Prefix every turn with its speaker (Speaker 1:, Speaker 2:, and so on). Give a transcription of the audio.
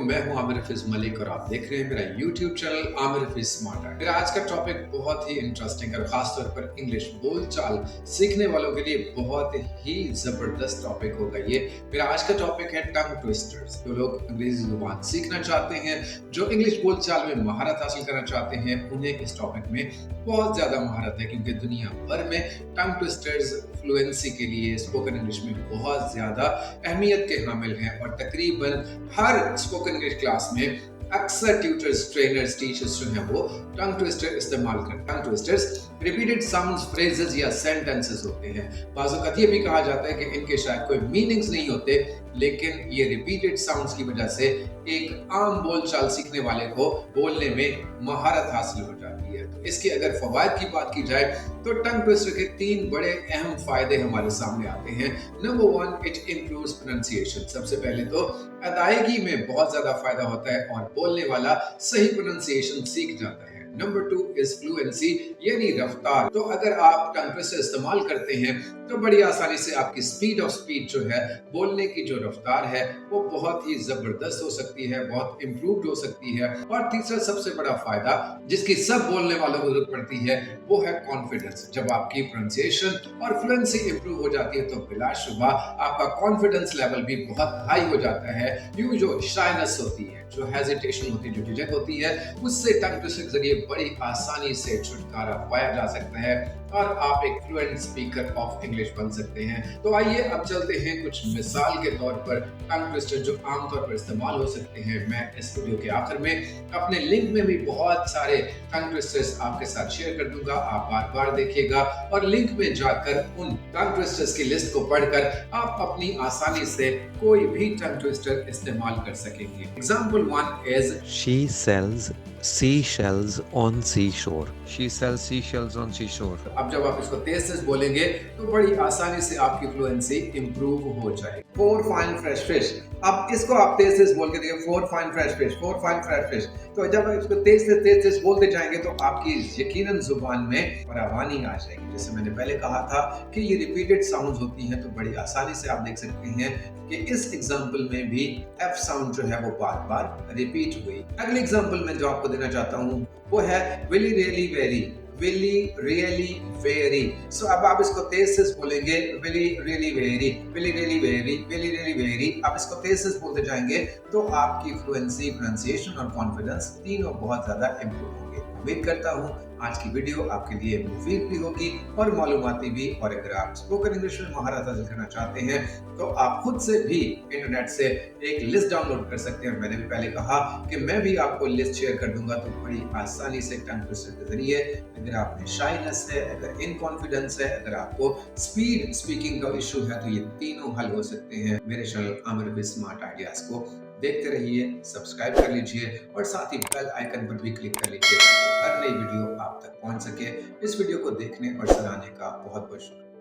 Speaker 1: मैं हूं आमिर हफीज मलिक और आप देख रहे हैं मेरा YouTube channel Aamir Hafeez smart art. मेरा आज का टॉपिक बहुत ही इंटरेस्टिंग है और खासतौर पर इंग्लिश बोलचाल सीखने वालों के लिए बहुत ही जबरदस्त टॉपिक होगा ये। मेरा आज का टॉपिक है टंग ट्विस्टर्स। जो लोग अंग्रेजी जुबान सीखना चाहते हैं, जो इंग्लिश बोलचाल में महारत हासिल करना चाहते हैं, उन्हें इस टॉपिक में बहुत ज्यादा महारत है, क्योंकि दुनिया भर में टंग ट्विस्टर्स फ्लुएंसी के लिए स्पोकन इंग्लिश में बहुत ज्यादा अहमियत के हामिल हैं और तकरीबन हर स्पोकन इंग्लिश क्लास में अक्सर ट्यूटर्स, ट्रेनर्स, टीचर्स जो हैं वो टंग ट्विस्टर इस्तेमाल करते हैं। टंग ट्विस्टर्स रिपीटेड साउंड्स, फ्रेजेस या सेंटेंसेस होते हैं। बाज़ औक़ात ये भी कहा जाता है कि इनके शायद कोई मीनिंग्स नहीं होते, लेकिन ये रिपीटेड साउंड्स की वजह से एक आम बोलचाल सीखने वाले को बोलने में महारत हासिल हो जाती है। तो इसके अगर फवायद की बात की जाए तो टंग ट्विस्टर के 3 बड़े अहम फायदे हमारे सामने आते हैं। Number 1, it improves pronunciation. सबसे पहले तो अदायगी में बहुत ज्यादा फायदा होता है और बोलने वाला सही प्रोनाउंसिएशन सीख जाता है। नंबर 2 इज फ्लुएंसी, यानी रफ्तार। तो अगर आप टंग ट्विस्टर इस्तेमाल करते हैं तो बड़ी आसानी से आपकी स्पीड ऑफ स्पीच जो है, बोलने की जो रफ्तार है, वो बहुत ही जबरदस्त हो सकती है, बहुत इम्प्रूव्ड हो सकती है। और तीसरा सबसे बड़ा फायदा जिसकी सब बोलने वालों को जरूरत पड़ती है, वो है कॉन्फिडेंस। जब आपकी प्रोनाउंसिएशन और फ्लुएंसी इंप्रूव हो जाती है तो बिलाशुबा आपका कॉन्फिडेंस लेवल भी बहुत हाई हो जाता है। यूं जो शाइनेस होती है, जो हेजिटेशन होती है, जो झिझक होती है, उससे टंग ट्विस्टर के जरिए बड़ी आसानी से छुटकारा पाया जा सकता है और आप एक फ्लुएंट स्पीकर ऑफ इंग्लिश बन सकते हैं। तो आइए अब चलते हैं कुछ मिसाल के तौर पर टंग ट्विस्टर जो आमतौर पर इस्तेमाल हो सकते हैं। मैं इस वीडियो के आखिर में अपने लिंक में भी बहुत सारे टंग ट्विस्टर्स आपके साथ शेयर कर दूंगा। आप बार बार देखिएगा और लिंक में जाकर उन टंग ट्विस्टर्स की लिस्ट को पढ़कर आप अपनी आसानी से कोई भी टंग ट्विस्टर इस्तेमाल कर सकेंगे। Example 1 is
Speaker 2: She sells seashells on seashore. She sells seashells on seashore.
Speaker 1: अब जब आप इसको तेज तेज बोलेंगे तो बड़ी आसानी से आपकी फ्लुएंसी इंप्रूव हो जाएगी। 4 फाइन फ्रेश फिश। अब इसको आप तेज तेज बोल के देखिए, 4 fine fresh fish, 4 fine fresh fish. तो जब आप इसको तेज बोलते जाएंगे तो आपकी यकीनन जुबान में फरावानी आ जाएगी। जैसे मैंने पहले कहा था कि ये रिपीटेड साउंड्स होती हैं, तो बड़ी आसानी से आप देख सकते हैं कि इस एग्जाम्पल में भी एफ साउंड जो है वो बार बार रिपीट हुई। अगले एग्जाम्पल में जो आपको देना चाहता हूँ वो है willy really very. Willy really very. So अब आप इसको तेज से बोलेंगे, willy really very, willy really very, willy really very. आप इसको तेज से बोलते जाएंगे तो आपकी फ्लुएंसी, प्रोनाउंसिएशन और कॉन्फिडेंस तीनों बहुत ज्यादा इंप्रूव होंगे। उम्मीद करता हूँ आज की वीडियो आपके लिए मुफीद भी होगी और मालूमाती भी। और अगर आप स्पोकन इंग्लिश में महारत हासिल करना चाहते हैं तो आप खुद से भी इंटरनेट से एक लिस्ट डाउनलोड कर सकते हैं। मैंने भी पहले कहा कि मैं भी आपको लिस्ट शेयर कर दूंगा, तो बड़ी आसानी से टंग ट्विस्टर के जरिए अगर आप में शाइनेस है, अगर इनकॉन्फिडेंस है, अगर आपको स्पीड स्पीकिंग का इशू है, तो ये तीनों हल हो सकते हैं। मेरे channel Aamir Hafeez smart ideas को देखते रहिए, सब्सक्राइब कर लीजिए और साथ ही बेल आइकन पर भी क्लिक कर लीजिए ताकि हर नई वीडियो आप तक पहुंच सके। इस वीडियो को देखने और सराहने का बहुत बहुत शुक्रिया।